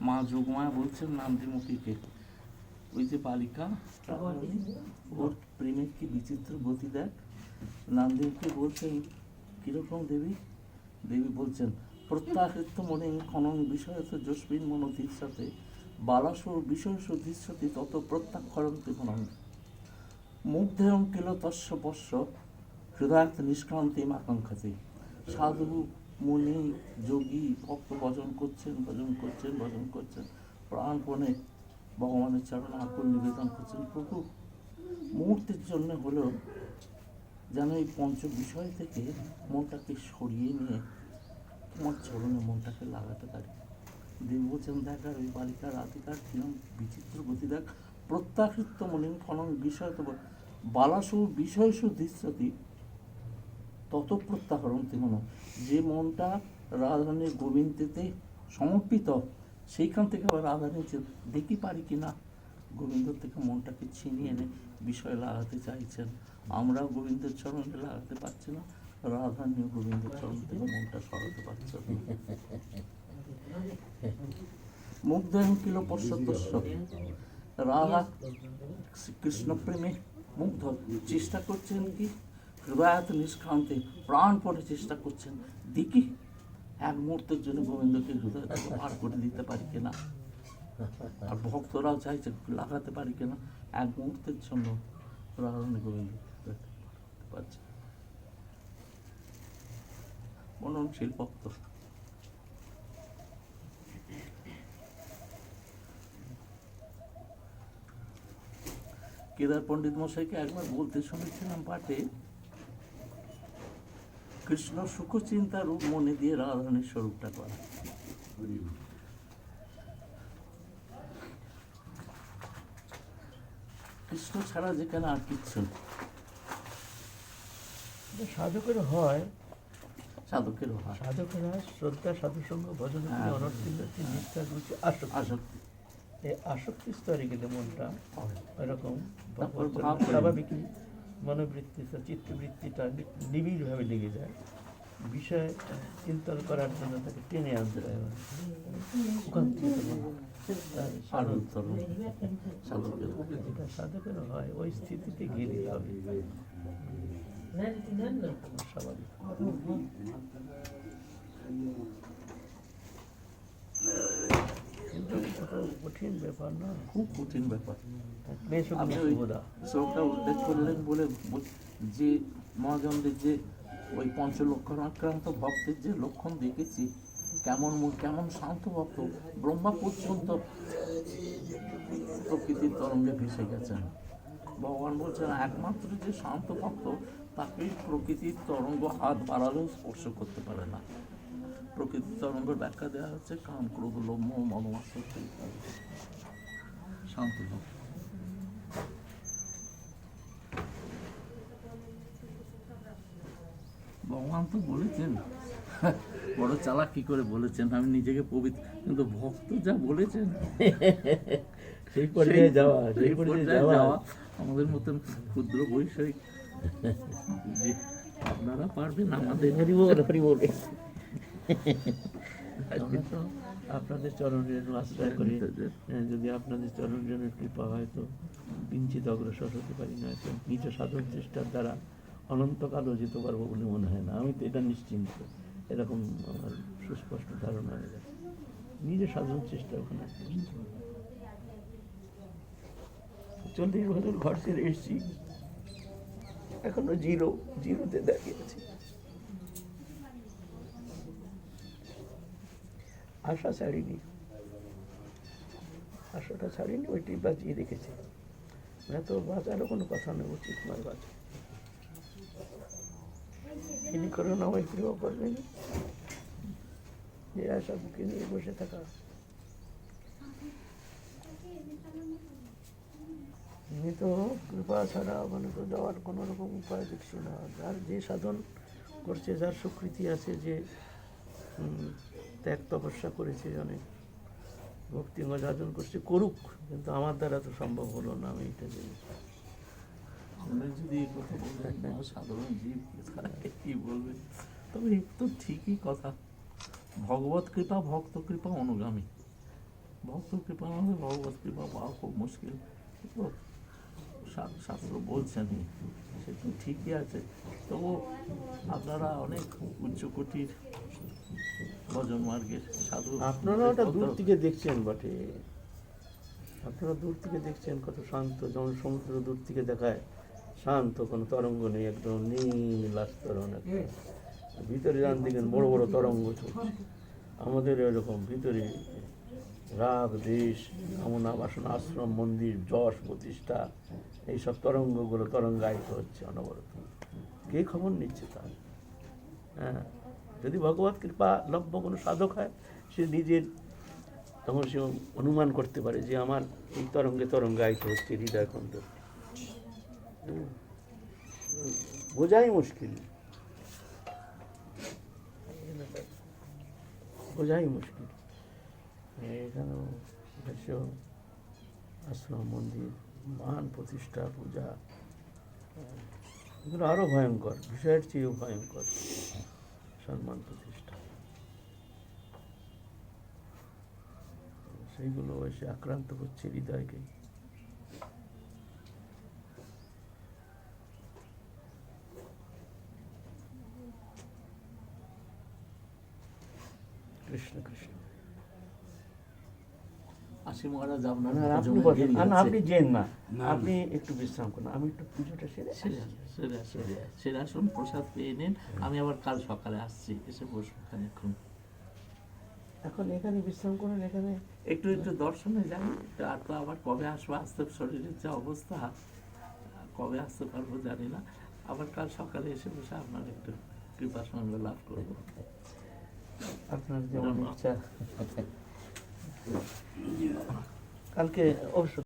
মা যোগমায়া বলছেন নান্দিমুখীকে, ওই যে বালিকা ওর প্রেমের কি বিচিত্র গতি দেখ। নান্দিমুখী বলছেন কিরকম দেবী? দেবী বলছেন প্রত্যাহৃত মনে খনন বিষয়ত যস্মিন মনোধীর সাথে বালাসুর বিষয় সুদৃশ্যতি তত প্রত্যাক্ষরন্তি খনন মুগ্ধেয়ং কিল তস্য পশ্য হৃদয়ার্থ নিষ্ক্রান্তিম আকাঙ্ক্ষাতে। সাধু মুনি যোগী ভক্ত ভজন করছেন, ভজন করছেন, ভজন করছেন, প্রাণপণে ভগবানের চরণে আকুল নিবেদন করছেন। প্রভু মুহূর্তের জন্য হলেও যেন এই পঞ্চ বিষয় থেকে মনটাকে সরিয়ে নিয়ে তোমার চরণে মনটাকে লাগাতে পারি। দেবী বলছেন দেখ আর ওই বালিকার রাধিকার কিরম বিচিত্র গতি দেখ। প্রত্যাহৃত মনে খনন বিষয় তো বালাসু বিষয়সু দৃশ্যতি তত প্রত্যাহরণ মন, যে মনটা রাধারানীর গোবিন্দেতে সমর্পিত সেইখান থেকে আবার রাধারানী দেখি পারি কিনা গোবিন্দ থেকে মনটাকে ছিনিয়ে এনে বিষয় লাগাতে চাইছেন। আমরাও গোবিন্দের চরণে লাগাতে পারছি না, রাধারানীও গোবিন্দের চরণ থেকে মনটা সরাতে পারছে না। মুগ্ধ কিল পশ্চাতস্য, রাধা কৃষ্ণ প্রেমে মুগ্ধ, চেষ্টা করছেন কি হৃদয়াত নিষ্ক্রান্তে প্রাণপণে চেষ্টা করছেন দেখি এক মুহূর্তের জন্য গোবিন্দকে হৃদয় থেকে পার করে দিতে পারি কিনা। আর ভক্তরাও চাইছে লাগাতে পারি কিনা এক মুহূর্তের জন্য রাধারানী গোবিন্দ পারছে। মননশীল ভক্ত। কেদার পণ্ডিত মশাইকে একবার বলতে শুনেছিলাম পাঠে, কৃষ্ণ সুখ চিন্তা রূপ মনে দিয়ে রাধারানীর স্বরূপটা করা। কৃষ্ণ ছাড়া যেখানে আর কিচ্ছু সাধকের হয়, সাধকেরও হয়, সাধকের হয় শ্রদ্ধা সাধুসঙ্গ ভজন অনর্থী নিষ্ঠা রুচি আসক্তি। এই আসক্তি স্তরে গেলে মনটা এরকম স্বাভাবিক মনোবৃত্তি চিত্তবৃত্তিটা নিবিড়ভাবে লেগে যায়, বিষয় চিন্তন করার জন্য তাকে টেনে আনতে হয়। সাধকেরও হয়, ওই স্থিতিতে গেলে হবে স্বাভাবিক। কঠিন ব্যাপার না, খুব কঠিন ব্যাপার। শ্লোকটা উল্লেখ করলেন বলে যে মহাজনদের যে ওই পঞ্চলক্ষণ আক্রান্ত ভক্তের যে লক্ষণ দেখেছি, কেমন কেমন শান্ত ভক্ত, ব্রহ্মা পর্যন্ত প্রকৃতির তরঙ্গে ভেসে গেছেন। ভগবান বলছেন একমাত্র যে শান্ত ভক্ত তাকে প্রকৃতির তরঙ্গ হাত বাড়ালেও স্পর্শ করতে পারে না। প্রকৃতির তরঙ্গের ব্যাখ্যা দেওয়া হচ্ছে কাম, ক্রোধ, লোভ, মোহ, মদমাৎসর্য ইত্যাদি। শান্ত ভক্ত। ভগবান তো বলেছেন, বড় চালাক কি করে বলেছেন, আমি নিজেকে পবিত্র, কিন্তু ভক্ত যা বলেছেন সেই পর্যায়ে যাওয়া, সেই পর্যায়ে যাওয়া আমাদের মতন ক্ষুদ্র বৈষয়িক যে আপনারা পারবেন, আমাদের আপনাদের চরণের আশ্রয় করি, যদি আপনাদের চরণের কৃপা হয় তো কিঞ্চিত অগ্রসর হতে পারি, না তো নিজ সাধন চেষ্টার দ্বারা অনন্তকালও যেতে পারবো বলে মনে হয় না। আমি তো এটা নিশ্চিন্ত, এরকম আমার সুস্পষ্ট ধারণা হয়ে গেছে। নিজের সাধন চেষ্টা ওখানে 40 বছর ঘর ছেড়ে এসেছি, এখনো জিরোতে দাঁড়িয়ে আছি। আশা ছাড়িনি, আশাটা ছাড়িনি, ওইটি বাঁচিয়ে রেখেছে। না তো বাঁচারও কোনো কথা নেই, উচিত নয় বাঁচা। তিনি করুন আমায় কৃপা করবেন, যে আশা বুকে নিয়ে বসে থাকা। আমি তো কৃপা ছাড়া মানে তো যাওয়ার কোনো রকম উপায় দেখছি না। যার যে সাধন করছে, যার স্বীকৃতি আছে, যে ত্যাগ তপস্যা করেছে, অনেক ভক্তিঙ্গ সাধন করছে, করুক, কিন্তু আমার দ্বারা তো সম্ভব হলো না। আমি এটা জানি। যদি কথা বলবেন সাধারণ জীব কি বলবে, তবে তো ঠিকই কথা। ভগবত কৃপা, ভক্ত কৃপা অনুগামী। ভক্ত কৃপা নাহলে ভগবত কৃপা পাওয়া খুব মুশকিল। তো শাস্ত্র বলছেনই, সে তো ঠিকই আছে। তবু আপনারা অনেক উচ্চকোটির ভজন মার্গের সাধু। আপনারা ওটা দূর থেকে দেখছেন বটে, আপনারা দূর থেকে দেখছেন কত শান্ত, যেমন সমুদ্র দূর থেকে দেখায় শান্ত, কোনো তরঙ্গ নেই, একদম নীল আস্তরণ একটা। ভিতরে যান দেখেন বড় বড় তরঙ্গ চলছে। আমাদের এরকম ভিতরে রাগ দেশ কামনা বাসনা আশ্রম মন্দির যশ প্রতিষ্ঠা এইসব তরঙ্গগুলো তরঙ্গায়িত হচ্ছে অনবরত। কে খবর নিচ্ছে তার? হ্যাঁ, যদি ভগবত কৃপা লভ্য কোনো সাধক হয়, সে নিজের তখন সে অনুমান করতে পারে যে আমার এই তরঙ্গে তরঙ্গায়িত হচ্ছে হৃদয় খণ্ড। বোঝাই মুশকিল, বোঝাই মুশকিল। এখানেও অবশ্য আশ্রম মন্দির মহান প্রতিষ্ঠা পূজা, এগুলো আরও ভয়ঙ্কর, বিষয়ের চেয়েও ভয়ঙ্কর সম্মান প্রতিষ্ঠা, সেইগুলো এসে আক্রান্ত করছে হৃদয়কে। কৃষ্ণ কৃষ্ণ। আশি মহারাজ আপনার না, আপনি জমি বসেন। দেরি না, হচ্ছে। আপনি যেন না, আপনি একটু বিশ্রাম করুন, আমি একটু পুজোটা সেরে সেরে আসুন, সেরে আসুন, প্রসাদ পেয়ে নিন। আমি আবার কাল সকালে আসছি, এসে বসবো খানিকক্ষণ। এখন এখানে বিশ্রাম করুন, এখানে একটু একটু দর্শনে যাই, আর তো আবার কবে আসবো, আসতে শরীরের যে অবস্থা, কবে আসতে পারবো জানি না। আবার কাল সকালে এসে বসে আপনার একটু কৃপা সঙ্গ লাভ করবো। আপনার যেমন ইচ্ছা। কালকে অবশ্য